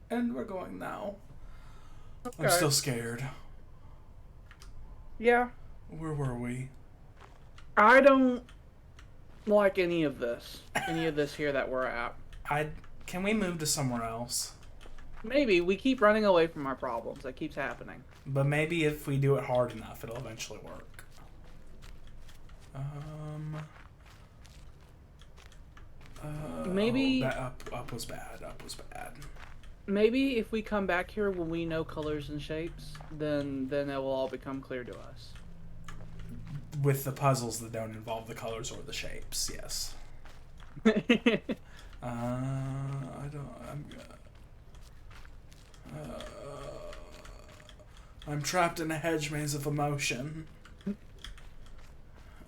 And we're going now. Okay. I'm still scared. Yeah. Where were we? I don't like any of this. Any of this here that we're at. I Can we move to somewhere else? Maybe we keep running away from our problems. That keeps happening. But maybe if we do it hard enough, it'll eventually work. Oh, Maybe that up was bad. Up was bad. maybe if we come back here when we know colors and shapes, then it will all become clear to us. With the puzzles that don't involve the colors or the shapes, yes. I don't. Uh, I'm trapped in a hedge maze of emotion.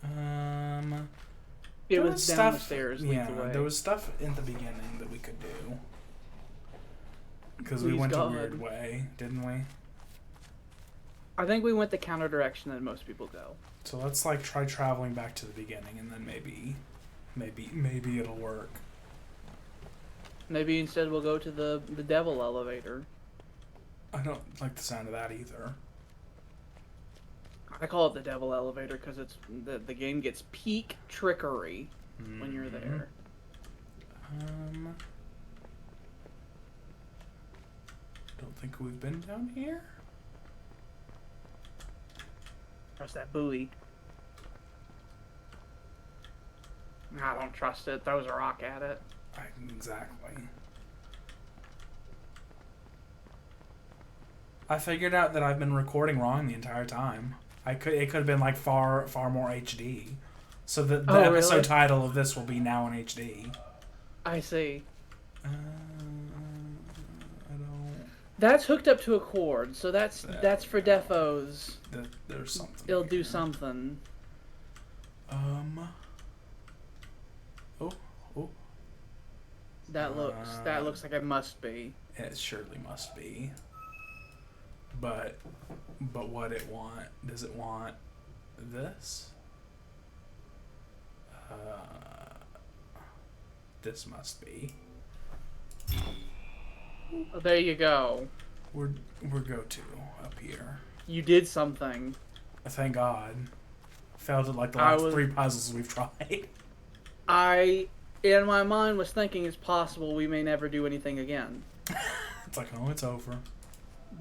It There was down the stairs. Yeah, Leads away. there was stuff in the beginning that we could do. Because we Please went God. a weird way, didn't we? I think we went the counter direction that most people go. So let's like try traveling back to the beginning, and then maybe it'll work. Maybe instead we'll go to the devil elevator. I don't like the sound of that either. I call it the devil elevator because it's the game gets peak trickery when you're there. Don't think we've been down here. Trust that buoy. I don't trust it. Throws a rock at it. Exactly. I figured out that I've been recording wrong the entire time. It could have been like far more HD. So the episode really? title of this will be now in HD. I see. I don't. That's hooked up to a cord, so that's for defos. There's something. It'll do here. something. Oh. That looks like it must be. It surely must be. But what it want? Does it want this? This must be. Oh, there you go. We're go to up here. You did something. Thank God. Failed at like the last 3 puzzles we've tried. I, in my mind, was thinking it's possible we may never do anything again. It's like, oh, it's over.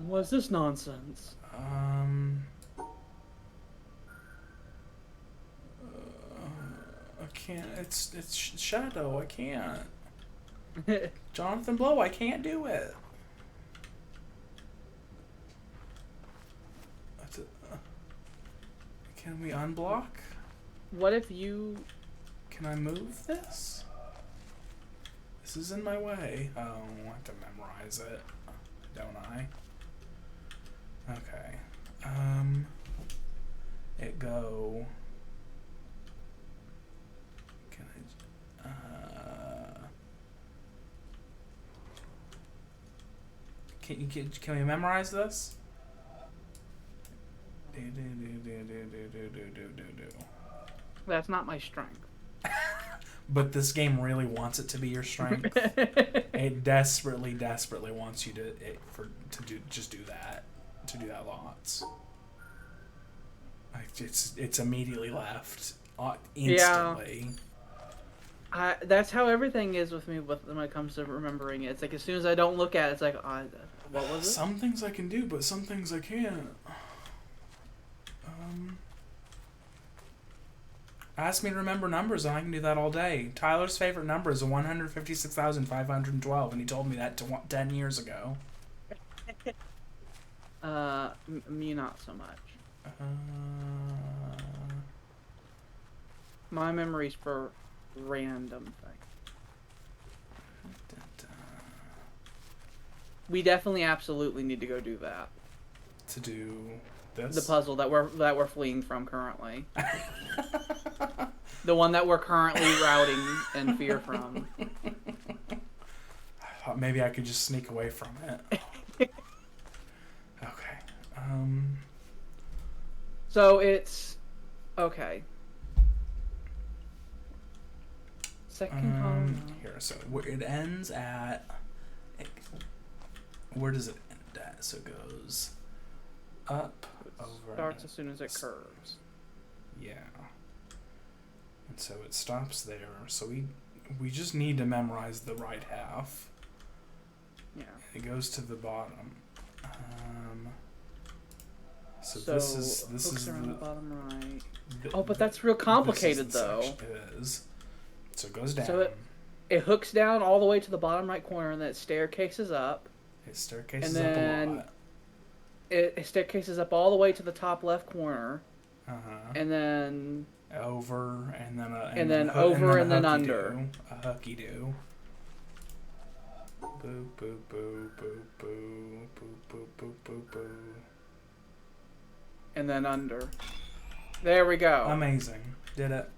What's this nonsense? I can't. It's Shadow. I can't. Jonathan Blow. I can't do it. Can we unblock? What if you... Can I move this? This is in my way. Oh, I have to memorize it, don't I? Okay. It go. Can can we memorize this? That's not my strength. But this game really wants it to be your strength. It desperately wants you to do that lots. Like it's immediately left instantly. Yeah. That's how everything is with me when it comes to remembering it. It's like as soon as I don't look at it, it's like, what was it? Some things I can do, but some things I can't. Ask me to remember numbers, and I can do that all day. Tyler's favorite number is 156,512, and he told me that 10 years ago. Me not so much. My memory's for random things. We definitely absolutely need to go do that. To do this? The puzzle that we're fleeing from currently. The one that we're currently routing in fear from. I thought maybe I could just sneak away from it. Okay. So it's okay. Second column. Here, so it ends at. where does it end at? So it goes up, over. Starts as soon as it curves. Yeah. And so it stops there. So we just need to memorize the right half. Yeah. It goes to the bottom. So this is around the the bottom right. Oh, but that's real complicated though. It is. So it goes down. So it hooks down all the way to the bottom right corner, and then it staircases up. It staircases up a lot. It staircases up all the way to the top left corner. And then over, and then over, and then under. A hooky do. Boo boo boo boo boo boo boo boo boo boo. And then under. There we go. Amazing. Did it.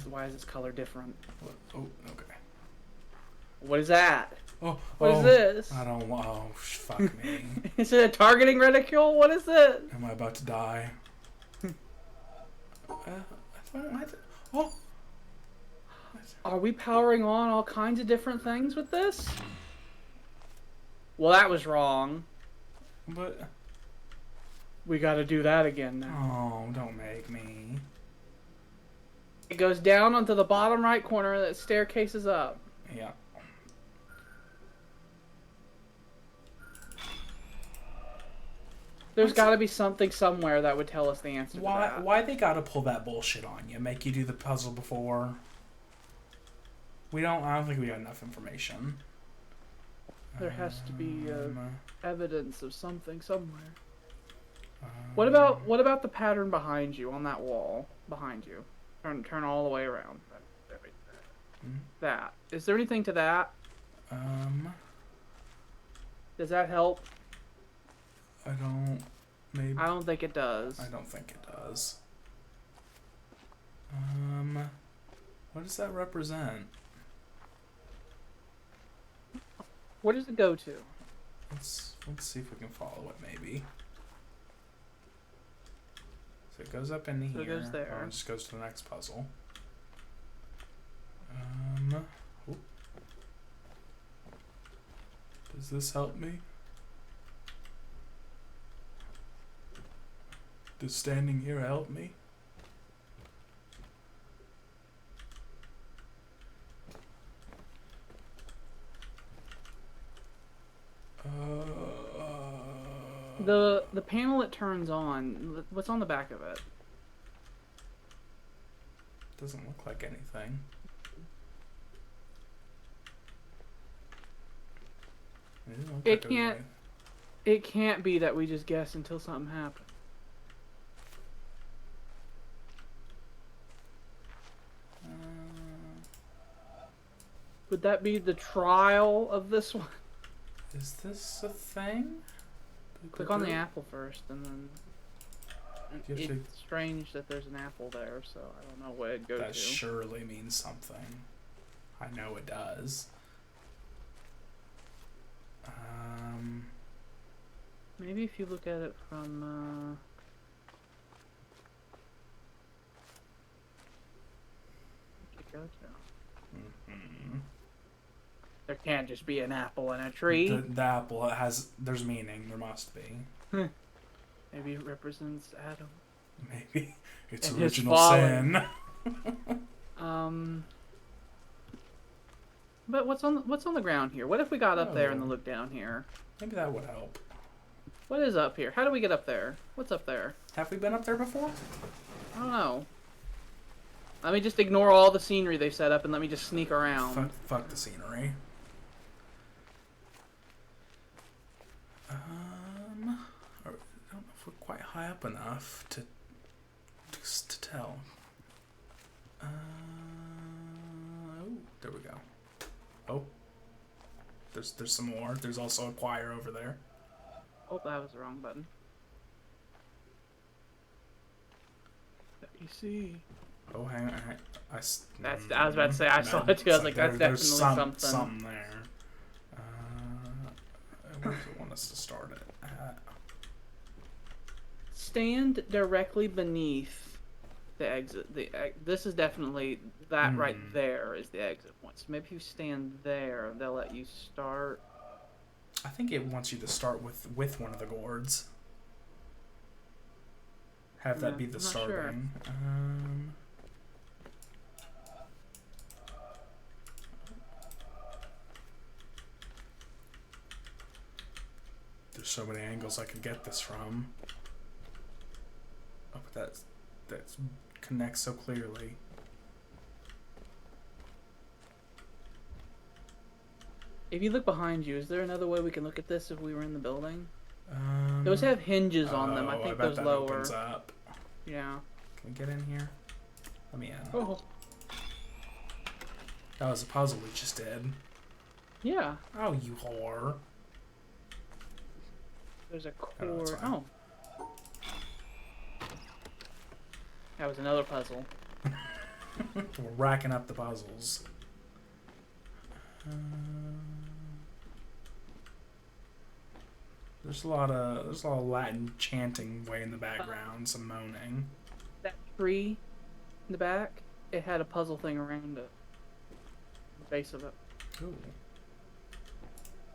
Why is this color different? Oh, okay. What is that? What is this? I don't. Oh, fuck me. Is it a targeting reticule? What is it? Am I about to die? Oh. Are we powering on all kinds of different things with this? Well, that was wrong. But we got to do that again now. Oh, don't make me. It goes down onto the bottom right corner that staircases up. Yeah. There's got to be something somewhere that would tell us the answer to that. Why they got to pull that bullshit on you? Make you do the puzzle before? I don't think we got enough information. There has to be evidence of something somewhere. What about the pattern behind you on that wall behind you? Turn all the way around. That. Is there anything to that? Does that help? Maybe. I don't think it does. I don't think it does. What does that represent? Where does it go to? Let's see if we can follow it, maybe. So it goes up in here. So it goes there. Or it just goes to the next puzzle. Does this help me? Does standing here help me? The panel it turns on, what's on the back of it? Doesn't look like anything. It can't be that we just guess until something happens. Would that be the trial of this one? Is this a thing? Click on the apple first, and then it's strange that there's an apple there, so I don't know what it'd go to. That surely means something. I know it does. Maybe if you look at it from where'd it go to? There can't just be an apple in a tree. The apple there's meaning. There must be. Maybe it represents Adam. Maybe it's and original sin. But what's on the ground here? What if we got up there and then look down here? Maybe that would help. What is up here? How do we get up there? What's up there? Have we been up there before? I don't know. Let me just ignore all the scenery they set up and let me just sneak around. Fuck the scenery. I don't know if we're quite high up enough to tell. Oh, there we go. Oh, there's some more. There's also a choir over there. Oh, that was the wrong button. Let me see. Oh, hang on. I was about to say, I saw it too. I was like, that's definitely something. Something there. Where does it want us to start it at? Stand directly beneath the exit. This is definitely that right there is the exit point. So maybe if you stand there, they'll let you start. I think it wants you to start with one of the gourds. Have that be the starting. Sure. There's so many angles I could get this from. Oh, but that connects so clearly. If you look behind you, is there another way we can look at this if we were in the building? Those have hinges on them. I think those lower. Opens up. Yeah. Can we get in here? Let me in. Oh. That was a puzzle we just did. Yeah. Oh, you whore. There's a cord. Oh. That was another puzzle. We're racking up the puzzles. There's a lot of Latin chanting way in the background, some moaning. That tree in the back, it had a puzzle thing around it. The base of it. Ooh.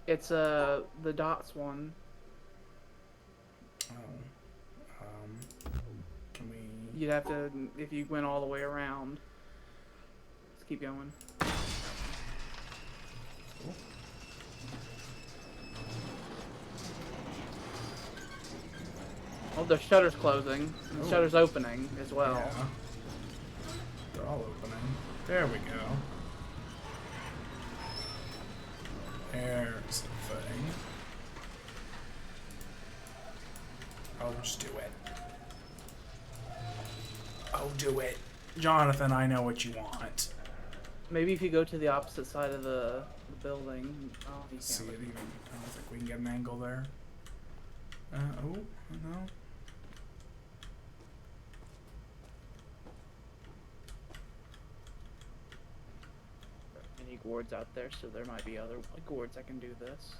It's the dots one. Oh. Can we? You'd have to if you went all the way around. Let's keep going. Cool. Oh, the shutter's closing. And the shutter's opening as well. Yeah. They're all opening. There we go. There's the thing. Oh, just do it. Oh, do it. Jonathan, I know what you want. Maybe if you go to the opposite side of the building. Oh, you can't see it even. I don't think we can get an angle there. Oh, no. Many gourds out there, so there might be other gourds that can do this.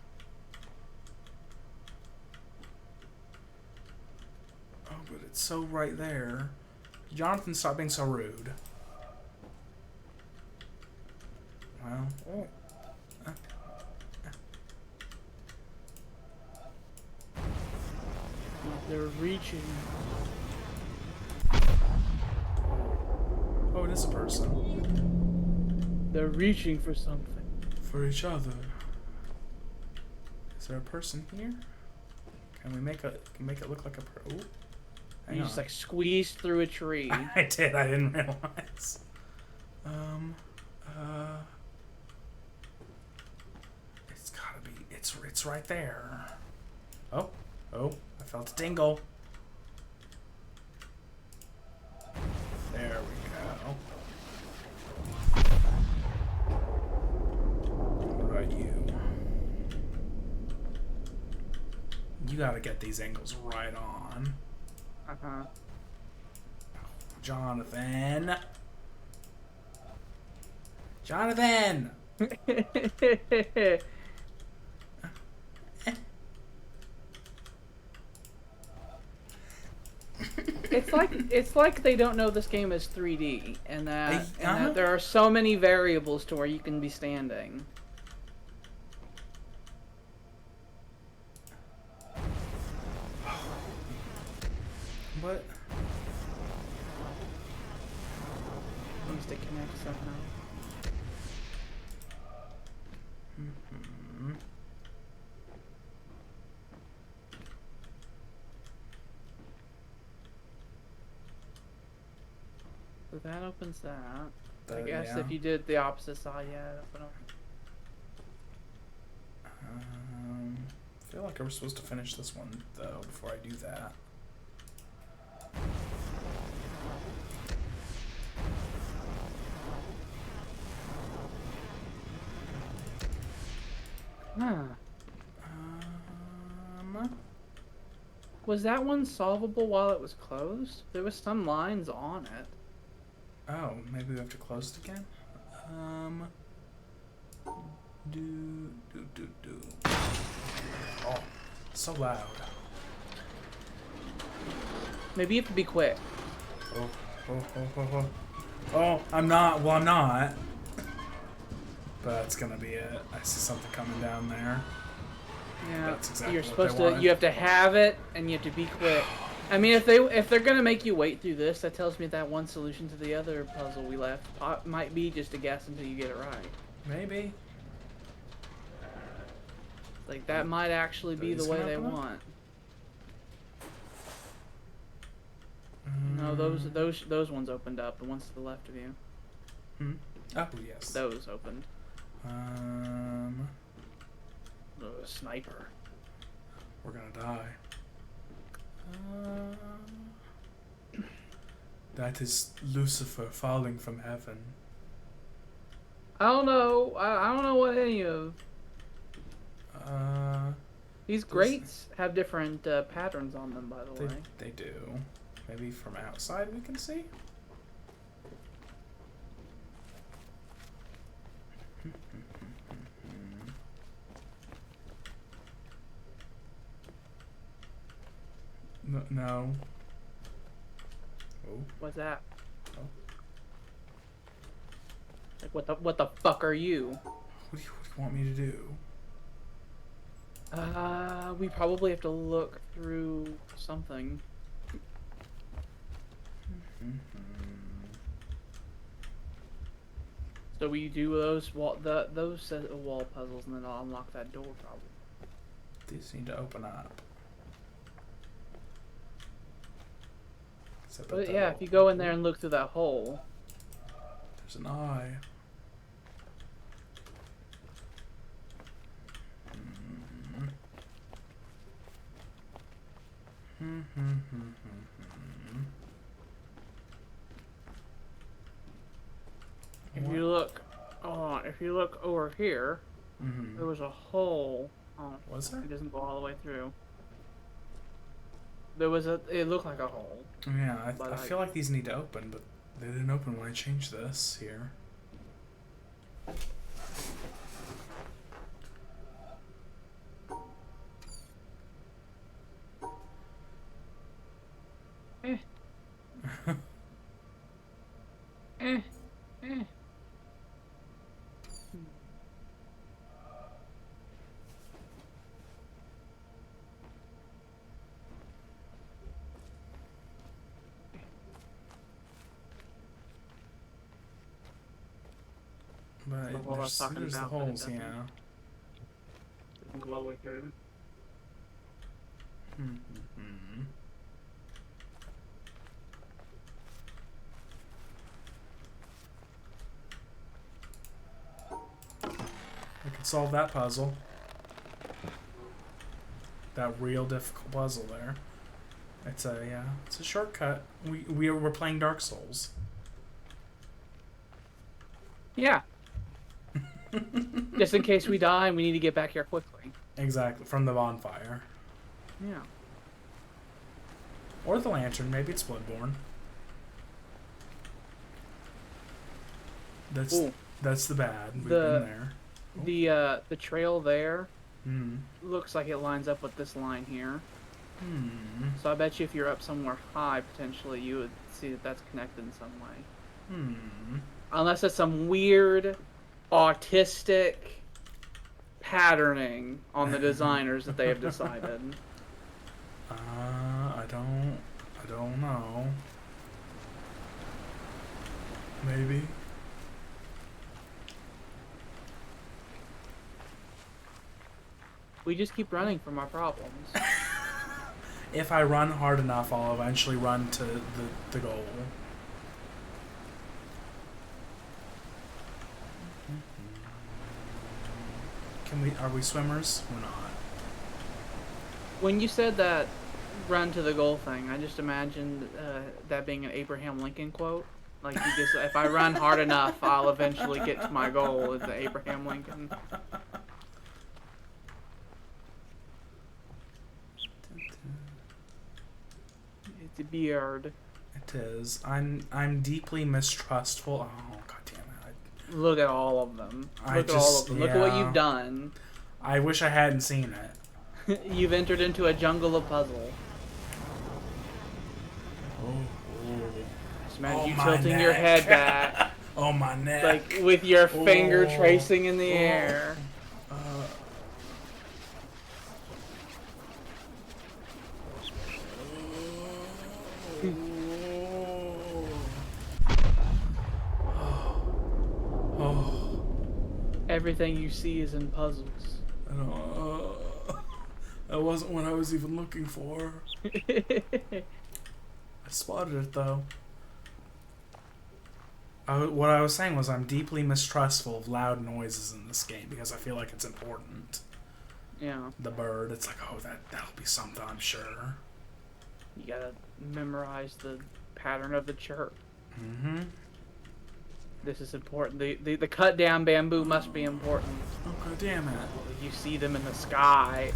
Oh, but it's so right there. Jonathan, stop being so rude. Well. Oh. They're reaching. Oh, it is a person. They're reaching for something. For each other. Is there a person here? Can we make it look like a person? You just like squeezed through a tree. I did. I didn't realize. It's gotta be. It's right there. Oh. I felt a tingle. There we go. What about you? You gotta get these angles right on. Uh-huh. Jonathan! It's like they don't know this game is 3D and that there are so many variables to where you can be standing. What? Needs to connect somehow. Mm-hmm. So that opens that. I guess if you did the opposite side, yeah, it'd open up. I feel like I was supposed to finish this one though before I do that. Huh. Was that one solvable while it was closed? There was some lines on it. Oh, maybe we have to close it again? Do. Oh, so loud. Maybe you have to be quick. Oh, Oh, I'm not. Well, I'm not. But that's gonna be it. I see something coming down there. Yeah, That's exactly you're what supposed they to. wanted. You have to have it, and you have to be quick. I mean, if they're gonna make you wait through this, that tells me that one solution to the other puzzle we left might be just a guess until you get it right. Maybe. Like that might actually be the way they want. No, those ones opened up. The ones to the left of you. Hmm. Oh yes. Those opened. Sniper. We're gonna die. That is Lucifer falling from heaven. I don't know. I don't know what any of these grates have different patterns on them. By the way, they do. Maybe from outside we can see. No. Oh. What's that? Oh. Like what the fuck are you? What do you want me to do? We probably have to look through something. So we do those wall puzzles, and then I'll unlock that door probably. These need to open up. But yeah, if you go in there and look through that hole, there's an eye. if you look over here, there was a hole. Oh, was there? It doesn't go all the way through. It looked like a hole. Yeah, I feel like these need to open, but they didn't open when I changed this here. But there's the holes, yeah. Go all the way through. We could solve that puzzle. That real difficult puzzle there. It's a shortcut. We're playing Dark Souls. Yeah. Just in case we die and we need to get back here quickly. Exactly, from the bonfire. Yeah. Or the lantern, maybe it's Bloodborne. That's the bad. We've been there. The trail there looks like it lines up with this line here. So I bet you if you're up somewhere high, potentially you would see that that's connected in some way. Unless it's some weird, autistic patterning on the designers that they have decided. I don't know. Maybe. We just keep running from our problems. If I run hard enough, I'll eventually run to the goal. Are we swimmers? We're not. When you said that run to the goal thing, I just imagined that being an Abraham Lincoln quote. Like, if I run hard enough, I'll eventually get to my goal, is the Abraham Lincoln. It's a beard. It is. I'm deeply mistrustful. Oh, god damn it. Look at all of them. Look at all of them. Look at what you've done. I wish I hadn't seen it. You've entered into a jungle of puzzle. Oh. imagine you my tilting your neck. head back. Oh, my neck. Like, with your finger tracing in the air. Everything you see is in puzzles. That wasn't what I was even looking for. I spotted it, though. What I was saying was I'm deeply mistrustful of loud noises in this game because I feel like it's important. Yeah. The bird, it's like, oh, that'll be something, I'm sure. You gotta memorize the pattern of the chirp. Mm-hmm. This is important. The cut down bamboo must be important. Oh, God damn it. You see them in the sky.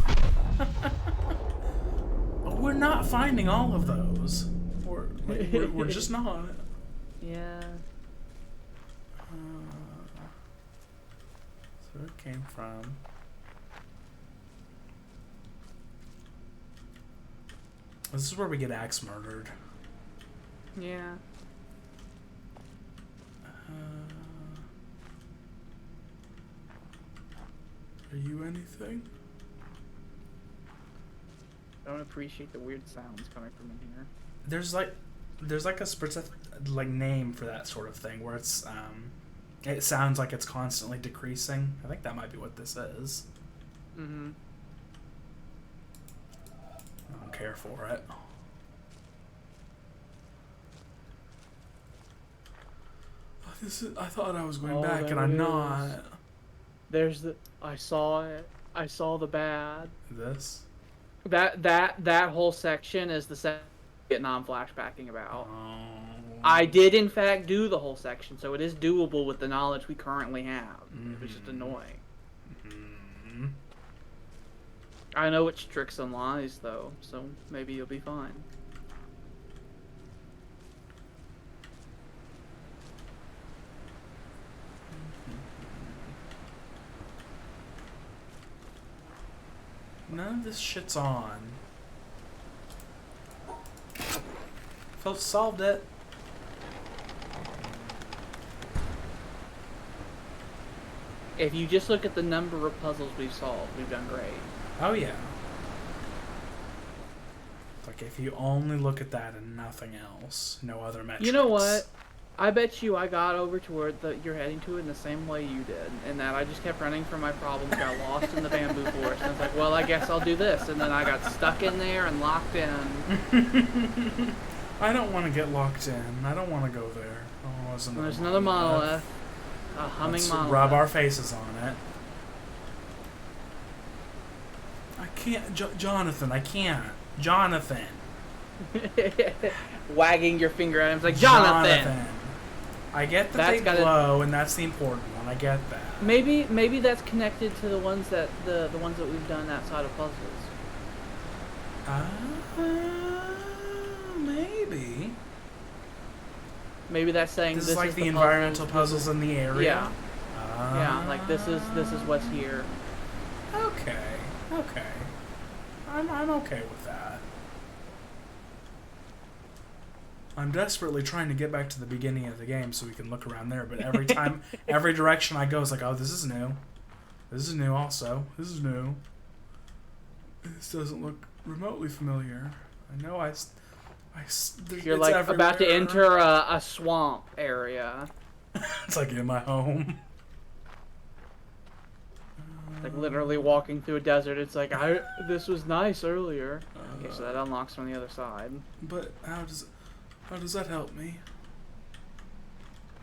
We're not finding all of those. We're just not. Yeah. So it came from. This is where we get axe murdered. Yeah. Are you anything? I don't appreciate the weird sounds coming from in here. There's like a specific name for that sort of thing where it's it sounds like it's constantly decreasing. I think that might be what this is. Mm-hmm. I don't care for it. I thought I was going back and I'm not. There's the. I saw it. I saw the bad. This? That whole section is the Vietnam flashbacking about. Oh. I did in fact do the whole section, so it is doable with the knowledge we currently have. It was just annoying. Mm-hmm. I know it's tricks and lies though, so maybe you'll be fine. None of this shit's on. Phil solved it. If you just look at the number of puzzles we've solved, we've done great. Oh yeah. Like if you only look at that and nothing else, no other metrics. You know what? I bet you I got over to where you're heading to in the same way you did, and that I just kept running from my problems, got lost in the bamboo forest, and I was like, well, I guess I'll do this, and then I got stuck in there and locked in. I don't want to get locked in. I don't want to go there. Oh, there's another monolith. A humming monolith. Rub our faces on it. I can't, Jonathan. I can't, Jonathan. Wagging your finger at him, it's like Jonathan. I get that they glow, and that's the important one. I get that. Maybe that's connected to the ones that the ones that we've done outside of puzzles. Maybe. Maybe that's saying this is like the environmental puzzles in the area. Yeah. Yeah, like this is what's here. Okay. Okay. I'm okay with that. I'm desperately trying to get back to the beginning of the game so we can look around there, but every time, every direction I go is like, oh, this is new. This is new also. This is new. This doesn't look remotely familiar. I know you're like everywhere. About to enter a swamp area. It's like in my home. Like literally walking through a desert. It's like, this was nice earlier. Okay, so that unlocks from the other side. But how does that help me?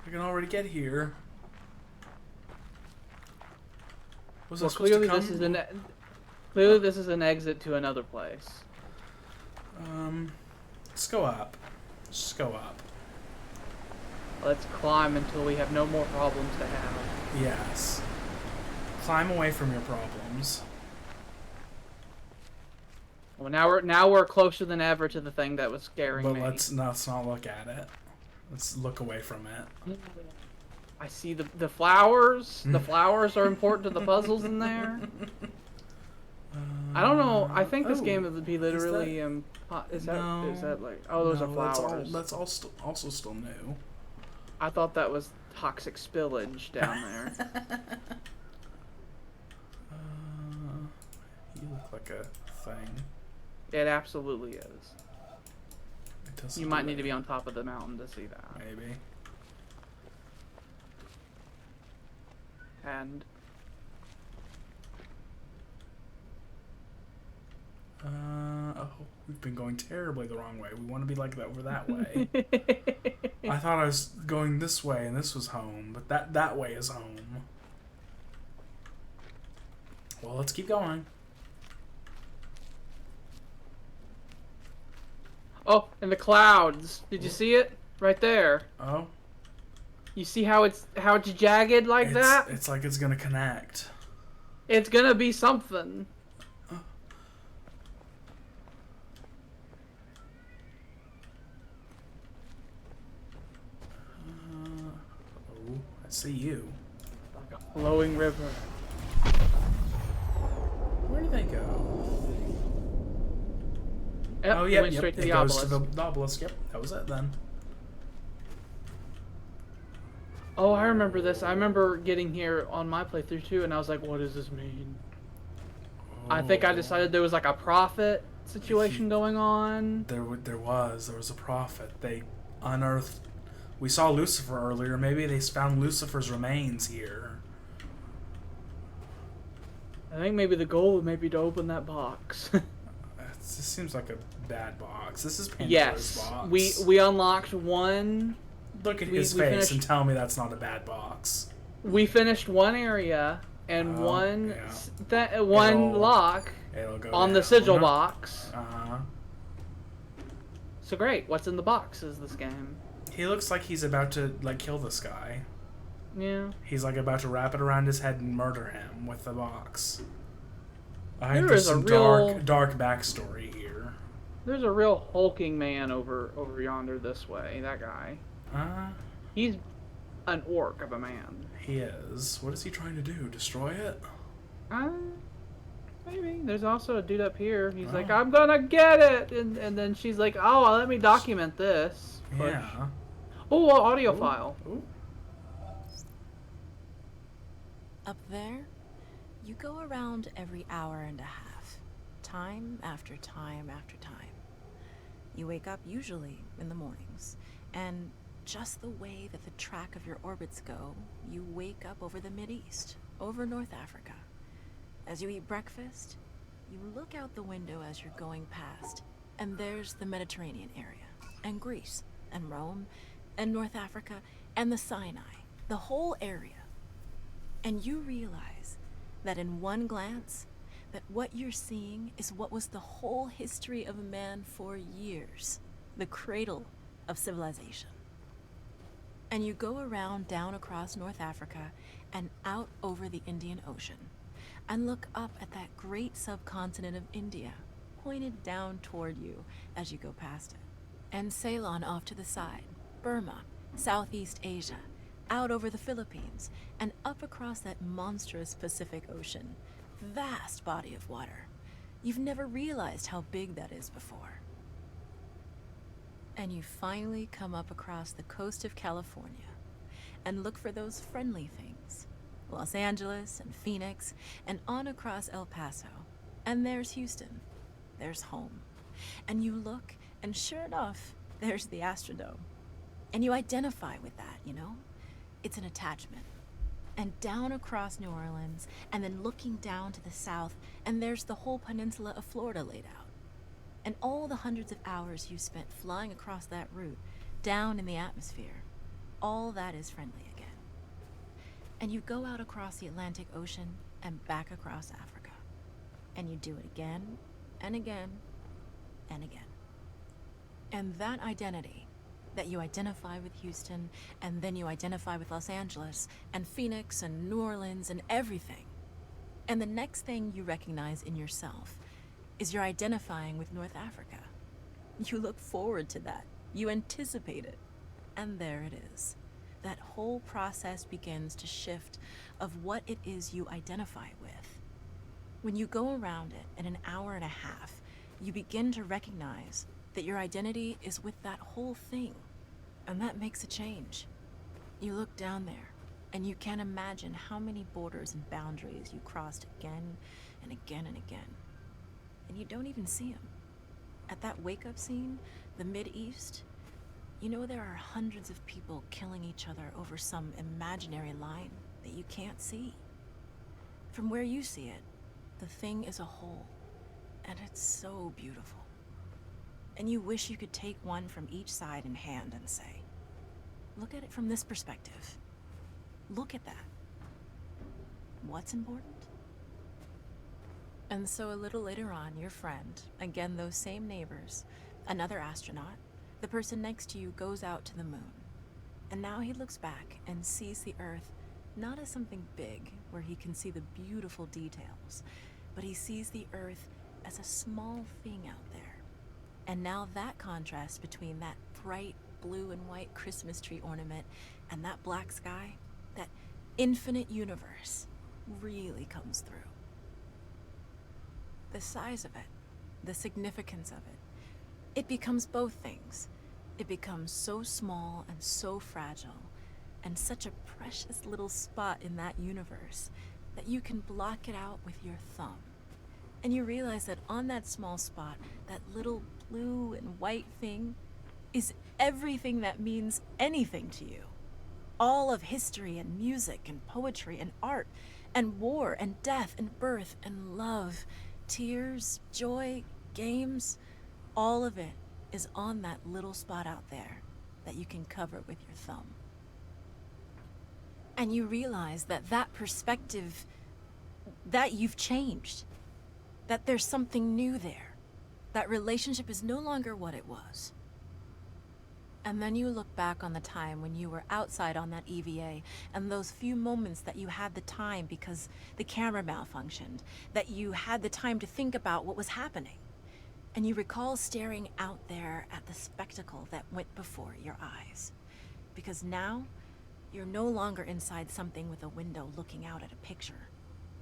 I can already get here. Was I supposed to come? Clearly this is an exit to another place. Let's go up. Let's just go up. Let's climb until we have no more problems to have. Yes. Climb away from your problems. Well, now we're closer than ever to the thing that was scaring me. But let's not look at it. Let's look away from it. I see the flowers. The flowers are important to the puzzles in there. I don't know. I think this oh, game would be literally is that like those are flowers. That's all also still new. I thought that was toxic spillage down there. You look like a thing. It absolutely is. It doesn't You might need to be on top of the mountain to see that. Maybe. And oh, we've been going terribly the wrong way. We want to be like that over that way. I thought I was going this way and this was home, but that way is home. Well, let's keep going. oh, and the clouds. Did you see it? Right there. Oh. You see how it's jagged like that? It's like it's gonna connect. It's gonna be something. Oh, I see you. Like a flowing river. Where do they go? Yep, Oh, yeah, went straight to it the goes obelisk. to the obelisk. Yep, that was it then. Oh, I remember this. I remember getting here on my playthrough too, and I was like, what does this mean? Oh. I think I decided there was like a prophet situation going on. There was a prophet. They unearthed. We saw Lucifer earlier. Maybe they found Lucifer's remains here. I think maybe the goal would maybe to open that box. This seems like a bad box. This is Pandora's Yes, box. we unlocked one. Look at his face and tell me that's not a bad box. We finished one area and one lock It'll go on down. the sigil box. Uh-huh. So great. What's in the box is this game. He looks like he's about to like kill this guy. Yeah. He's like about to wrap it around his head and murder him with the box. I think There there's is a some real dark backstory here. There's a real hulking man over yonder this way. That guy. He's an orc of a man. He is. What is he trying to do? Destroy it? Maybe. There's also a dude up here. He's like, I'm gonna get it! And then she's like, oh, well, let me document this. Yeah. Oh, audio file. Ooh. Up there, you go around every hour and a half. Time after time after time. You wake up usually in the mornings, and just the way that the track of your orbits go, you wake up over the Mideast, over North Africa. As you eat breakfast, you look out the window as you're going past, and there's the Mediterranean area, and Greece, and Rome, and North Africa, and the Sinai, the whole area. And you realize that in one glance, that what you're seeing is what was the whole history of man for years, the cradle of civilization. And you go around down across North Africa and out over the Indian Ocean and look up at that great subcontinent of India pointed down toward you as you go past it. And Ceylon off to the side, Burma, Southeast Asia, out over the Philippines and up across that monstrous Pacific Ocean. Vast body of water. You've never realized how big that is before. And you finally come up across the coast of California and look for those friendly things. Los Angeles and Phoenix and on across El Paso. And there's Houston. There's home. And you look and sure enough, there's the Astrodome. And you identify with that, you know? It's an attachment. And down across New Orleans, and then looking down to the south, and there's the whole peninsula of Florida laid out. And all the hundreds of hours you spent flying across that route, down in the atmosphere, all that is friendly again. And you go out across the Atlantic Ocean and back across Africa. And you do it again, and again, and again. And that identity, that you identify with Houston, and then you identify with Los Angeles, and Phoenix, and New Orleans, and everything. And the next thing you recognize in yourself is you're identifying with North Africa. You look forward to that. You anticipate it. And there it is. That whole process begins to shift of what it is you identify with. When you go around it in an hour and a half, you begin to recognize that your identity is with that whole thing, and that makes a change. You look down there, and you can't imagine how many borders and boundaries you crossed again and again and again. And you don't even see them. At that wake-up scene, the Mid-East, you know there are hundreds of people killing each other over some imaginary line that you can't see. From where you see it, the thing is a whole, and it's so beautiful. And you wish you could take one from each side in hand and say, look at it from this perspective. Look at that. What's important? And so a little later on, your friend, again those same neighbors, another astronaut, the person next to you goes out to the moon. And now he looks back and sees the Earth not as something big where he can see the beautiful details, but he sees the Earth as a small thing out there. And now that contrast between that bright blue and white Christmas tree ornament and that black sky, that infinite universe, really comes through. The size of it, the significance of it, it becomes both things. It becomes so small and so fragile, and such a precious little spot in that universe that you can block it out with your thumb. And you realize that on that small spot, that little blue and white thing is everything that means anything to you. All of history and music and poetry and art and war and death and birth and love, tears, joy, games, all of it is on that little spot out there that you can cover with your thumb. And you realize that that perspective, that you've changed, that there's something new there, that relationship is no longer what it was. And then you look back on the time when you were outside on that EVA and those few moments that you had the time because the camera malfunctioned, that you had the time to think about what was happening. And you recall staring out there at the spectacle that went before your eyes. Because now, you're no longer inside something with a window looking out at a picture.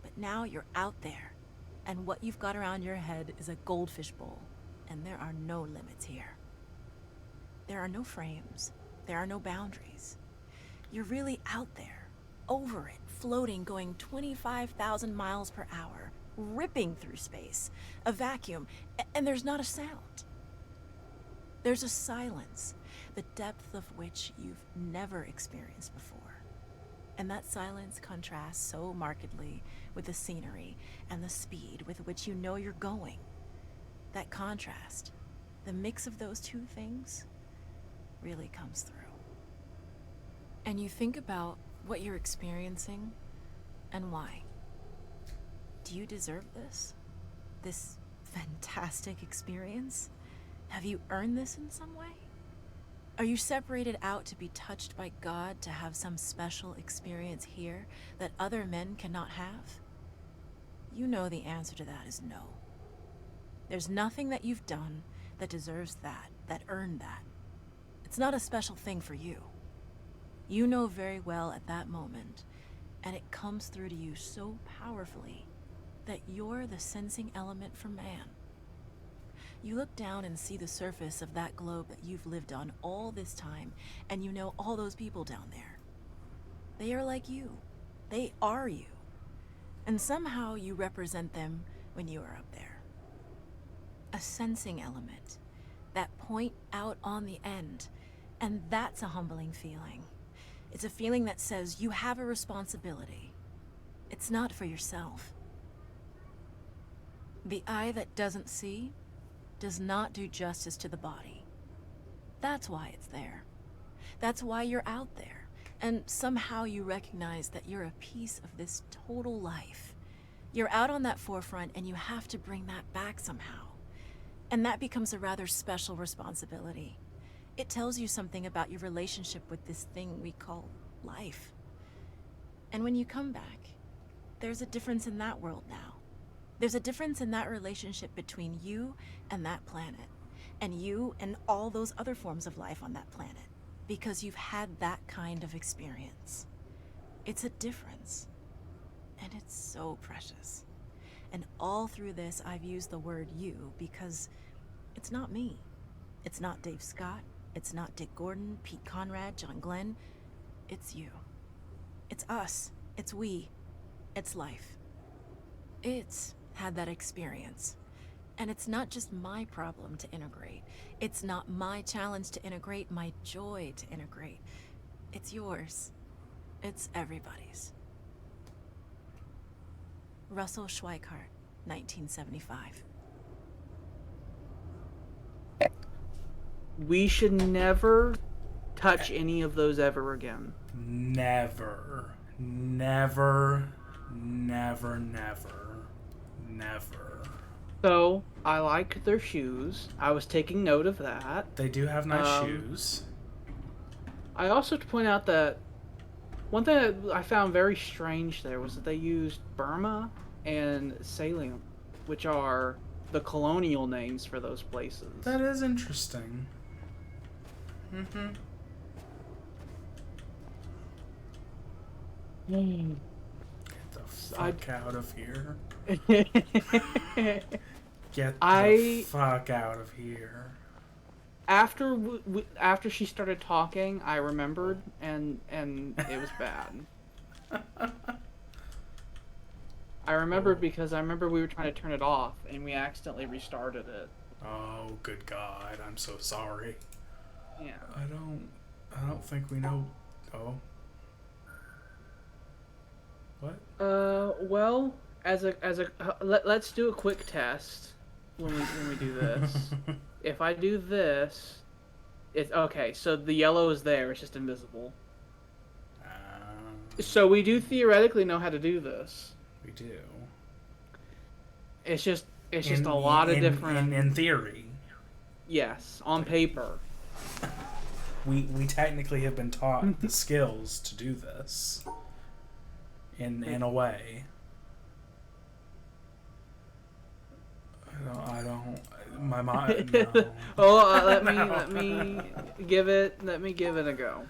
But now you're out there, and what you've got around your head is a goldfish bowl, and there are no limits here. There are no frames. There are no boundaries. You're really out there, over it, floating, going 25,000 miles per hour, ripping through space, a vacuum, and there's not a sound. There's a silence, the depth of which you've never experienced before. And that silence contrasts so markedly with the scenery and the speed with which you know you're going. That contrast, the mix of those two things, really comes through. And you think about what you're experiencing and why. Do you deserve this? This fantastic experience? Have you earned this in some way? Are you separated out to be touched by God to have some special experience here that other men cannot have? You know the answer to that is no. There's nothing that you've done that deserves that earned that. It's not a special thing for you. You know very well at that moment, and it comes through to you so powerfully that you're the sensing element for man. You look down and see the surface of that globe that you've lived on all this time, and you know all those people down there. They are like you. They are you. And somehow you represent them when you are up there. A sensing element, that point out on the end, and that's a humbling feeling. It's a feeling that says you have a responsibility. It's not for yourself. The eye that doesn't see does not do justice to the body. That's why it's there. That's why you're out there. And somehow you recognize that you're a piece of this total life. You're out on that forefront and you have to bring that back somehow. And that becomes a rather special responsibility. It tells you something about your relationship with this thing we call life. And when you come back, there's a difference in that world now. There's a difference in that relationship between you and that planet, and you and all those other forms of life on that planet, because you've had that kind of experience. It's a difference, and it's so precious. And all through this, I've used the word you because it's not me. It's not Dave Scott. It's not Dick Gordon, Pete Conrad, John Glenn. It's you. It's us. It's we. It's life. It's had that experience. And it's not just my problem to integrate. It's not my challenge to integrate, my joy to integrate. It's yours. It's everybody's. Russell Schweikart, 1975. We should never touch any of those ever again. Never. Never. Never, never. Never. So, I like their shoes. I was taking note of that. They do have nice shoes. I also have to point out that one thing that I found very strange there was that they used Burma and Salem, which are the colonial names for those places. That is interesting. Mm-hmm. Get the fuck out of here. Get the fuck out of here. After she started talking, I remembered, and it was bad. I remembered because I remember we were trying to turn it off, and we accidentally restarted it. Oh, good God! I'm so sorry. Yeah. I don't think we know. Oh. What? Well, let's do a quick test when we do this. If I do this, it's okay. So the yellow is there; it's just invisible. So we do theoretically know how to do this. We do. It's just a lot of different. In theory. Yes, on paper. We technically have been taught the skills to do this. In a way. I don't. My mind. No. Oh, let me give it a go.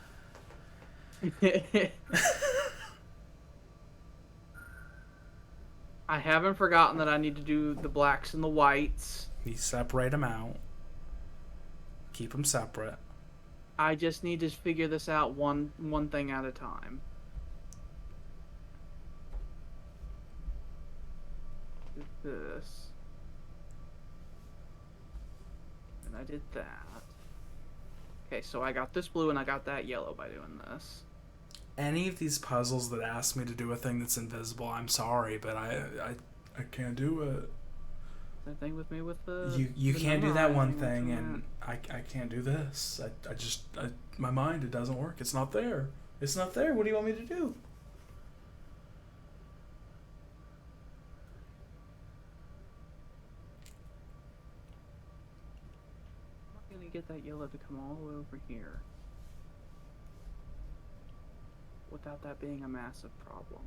I haven't forgotten that I need to do the blacks and the whites. You separate them out. Keep them separate. I just need to figure this out one thing at a time. This. And I did that. Okay, so I got this blue and I got that yellow by doing this. Any of these puzzles that ask me to do a thing that's invisible, I'm sorry, but I can't do it. Same thing with me with the... You can't do that one thing, and I can't do this. My mind, it doesn't work. It's not there. It's not there. What do you want me to do? I'm going to get that yellow to come all the way over here. Without that being a massive problem.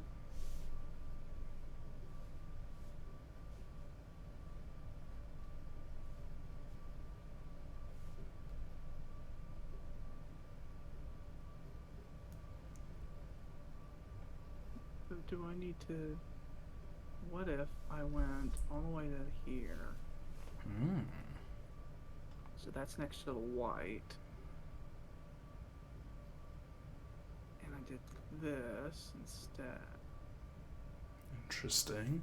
So do I need to... What if I went all the way to here? So that's next to the white. And I did this instead. Interesting.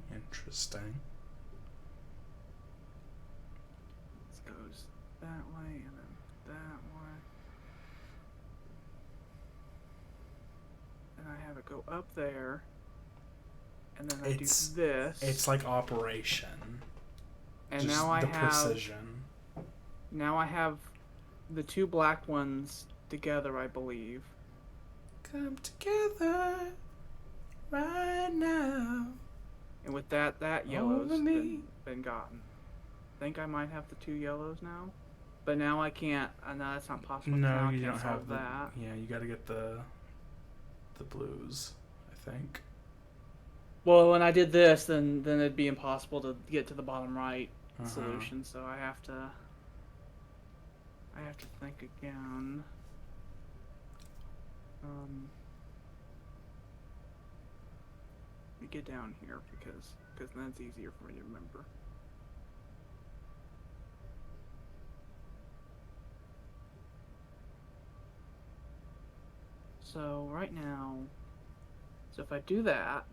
This goes that way and then that way. And I have it go up there. And then I do this. It's like operation. And just now I the have precision. Now I have the two black ones together, I believe. Come together right now. And with that yellow's been gotten. I think I might have the two yellows now. But now I can't. No, that's not possible. No, now you I can't don't solve have that. Yeah, you got to get the blues, I think. Well, when I did this, then it'd be impossible to get to the bottom right solution. So I have to think again. me get down here because then it's easier for me to remember. So right now, so if I do that,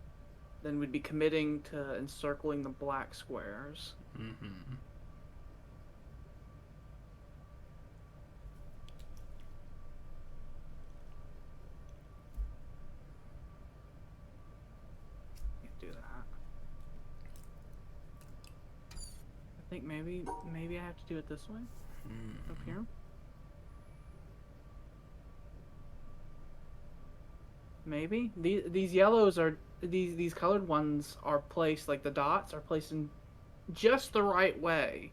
then we'd be committing to encircling the black squares. Mm-hmm. Can't do that. I think maybe I have to do it this way. Up here. Maybe these yellows are these colored ones are placed, like the dots are placed in just the right way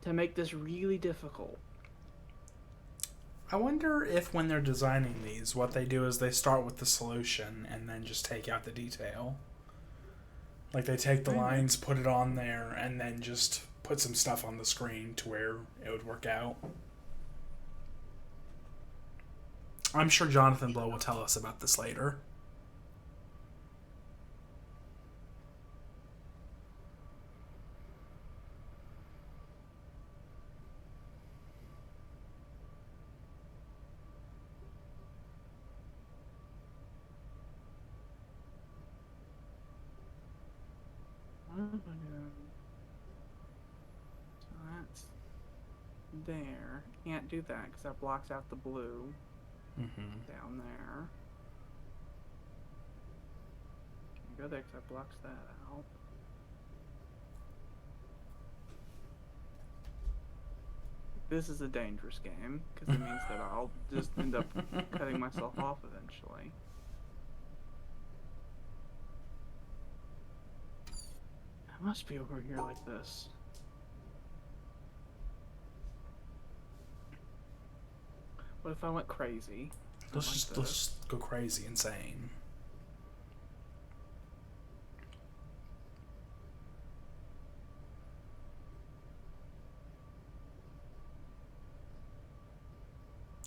to make this really difficult. I wonder if when they're designing these, what they do is they start with the solution and then just take out the detail. Like they take the lines, put it on there, and then just put some stuff on the screen to where it would work out. I'm sure Jonathan Blow will tell us about this later. So that's there. Can't do that because that blocks out the blue down there. Can't go there because that blocks that out. This is a dangerous game because it means that I'll just end up cutting myself off eventually. I must be over here like this. What if I went crazy? Let's just go crazy, insane.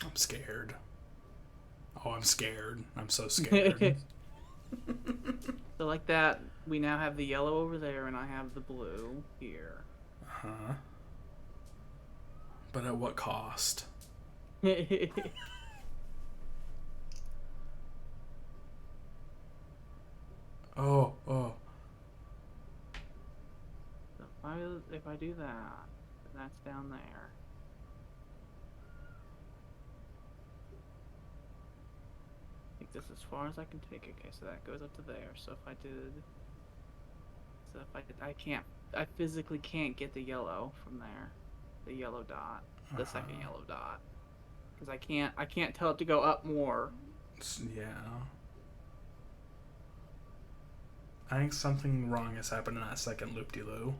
I'm scared. Oh, I'm scared. I'm so scared. So like that, we now have the yellow over there, and I have the blue here. Uh-huh. But at what cost? Oh. So if I do that, then that's down there. I think this is as far as I can take it. Okay, so that goes up to there. So if I did, I physically can't get the yellow from there, the yellow dot, the second yellow dot, because I can't tell it to go up more. Yeah. I think something wrong has happened in that second loop-de-loo.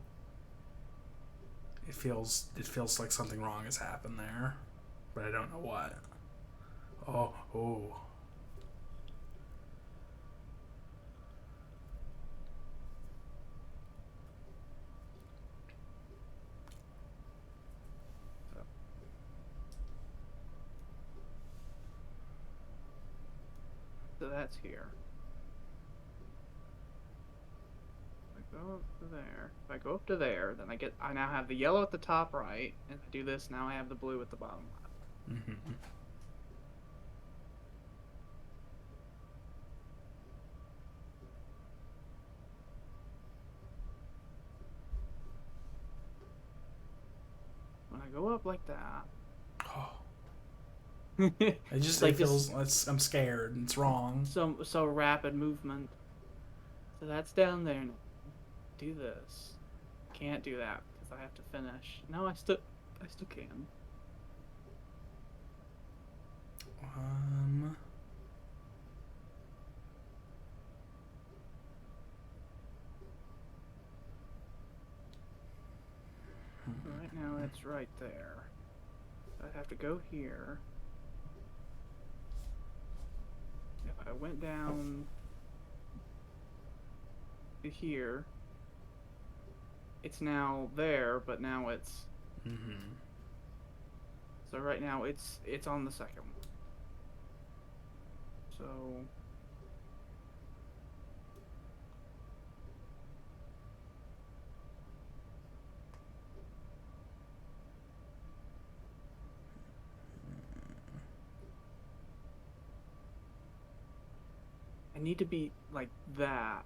It feels like something wrong has happened there, but I don't know what. Oh. So that's here. If I go up to there, if I go up to there, then I now have the yellow at the top right, and if I do this, now I have the blue at the bottom left. When I go up like that, It just like it feels. I'm scared. It's wrong. so rapid movement. So that's down there now. Do this. Can't do that because I have to finish. No, I still can. Right now it's right there. I have to go here. If I went down to here, it's now there, but now it's. So right now it's on the second one. So need to be like that.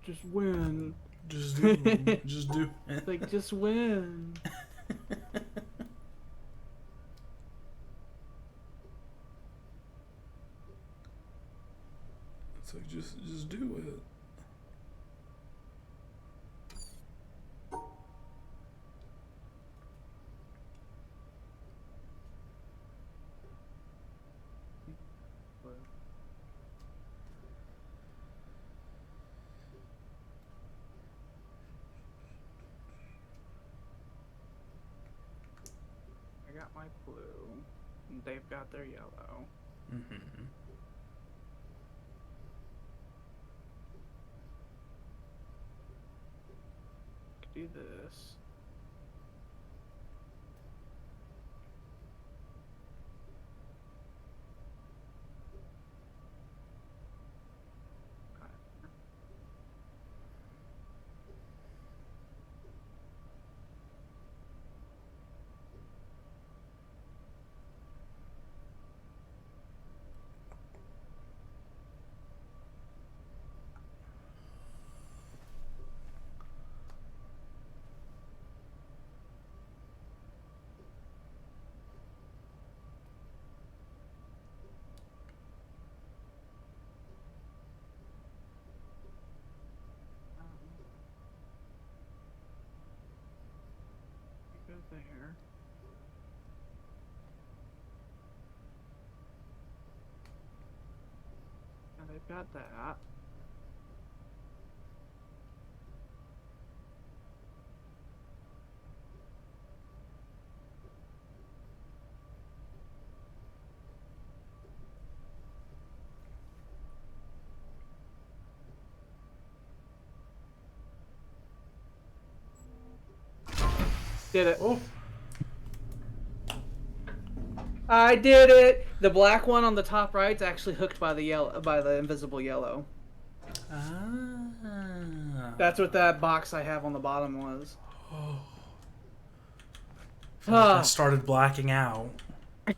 Just win. Just do. Just do. Like, just win. It's like, just do it. I got my blue. And they've got their yellow. Mm-hmm. Do this. Go there. Now they've got that. Did it. Oh. I did it! The black one on the top right's actually hooked by the yellow, by the invisible yellow. Ah. That's what that box I have on the bottom was. Oh. I started blacking out.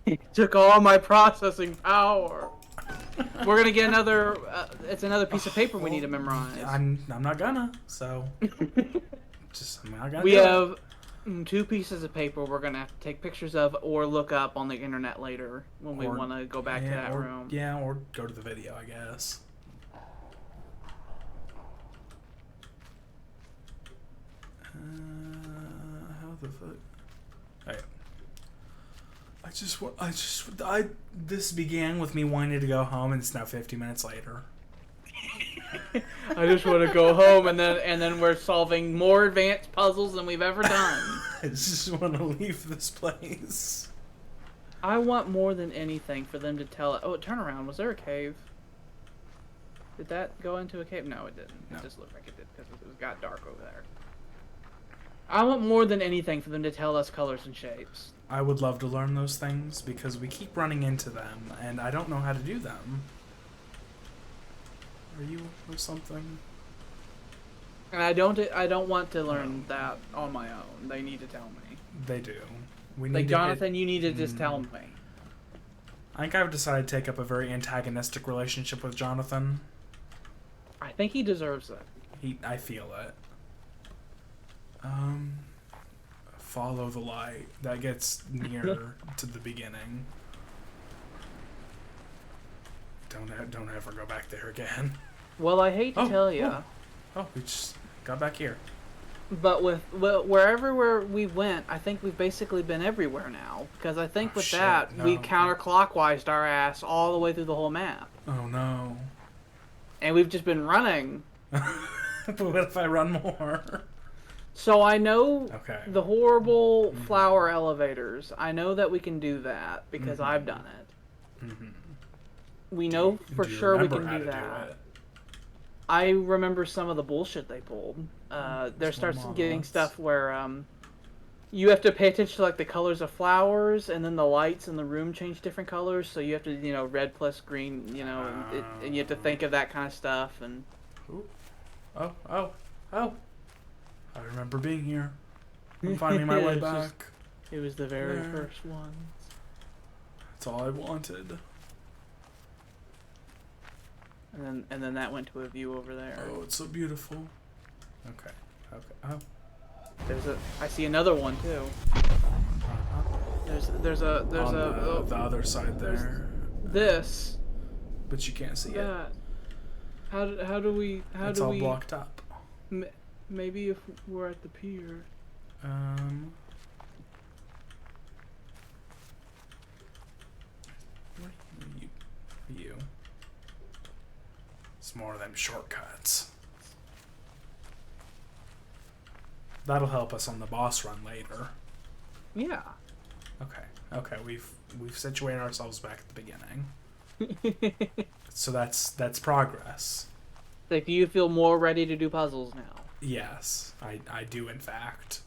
It took all my processing power. We're gonna get another. It's another piece of paper we need to memorize. I'm not gonna. So. I'm not gonna. We have 2 pieces of paper we're gonna have to take pictures of or look up on the internet later when we want to go back to that room. Yeah, or go to the video, I guess. How the fuck? Alright. This began with me wanting to go home, and it's now 50 minutes later. I just want to go home, and then we're solving more advanced puzzles than we've ever done. I just want to leave this place. I want more than anything for them to tell it. Oh, turn around. Was there a cave? Did that go into a cave? No, it didn't. No. It just looked like it did because it got dark over there. I want more than anything for them to tell us colors and shapes. I would love to learn those things because we keep running into them, and I don't know how to do them. Are you or something? And I don't want to learn that on my own. They need to tell me. They do. We Like, need Jonathan, you need to just tell me. I think I've decided to take up a very antagonistic relationship with Jonathan. I think he deserves it. I feel it. Follow the light. That gets nearer to the beginning. Don't ever go back there again. Well, I hate to tell you. Oh, we just got back here. But wherever we went, I think we've basically been everywhere now. Because I think we counterclockwise our ass all the way through the whole map. Oh no. And we've just been running. But what if I run more? So I know the horrible flower elevators. I know that we can do that because I've done it. Mm-hmm. We know for sure we can do do that. I remember some of the bullshit they pulled. There starts getting stuff where you have to pay attention to like the colors of flowers, and then the lights in the room change different colors. So you have to, red plus green, and you have to think of that kind of stuff. And oh! I remember being here. I'm finding my way It's just- back. It was the very Yeah. first one. That's all I wanted. And then that went to a view over there. Oh, it's so beautiful. Okay. Oh. I see another one too. Uh-huh. There's On the other side there. this. But you can't see it. That. How do we It's all blocked up. Maybe if we're at the pier. Where are you? It's more of them shortcuts. That'll help us on the boss run later. Yeah. Okay. We've situated ourselves back at the beginning. So that's progress. Like, do you feel more ready to do puzzles now? Yes, I do in fact.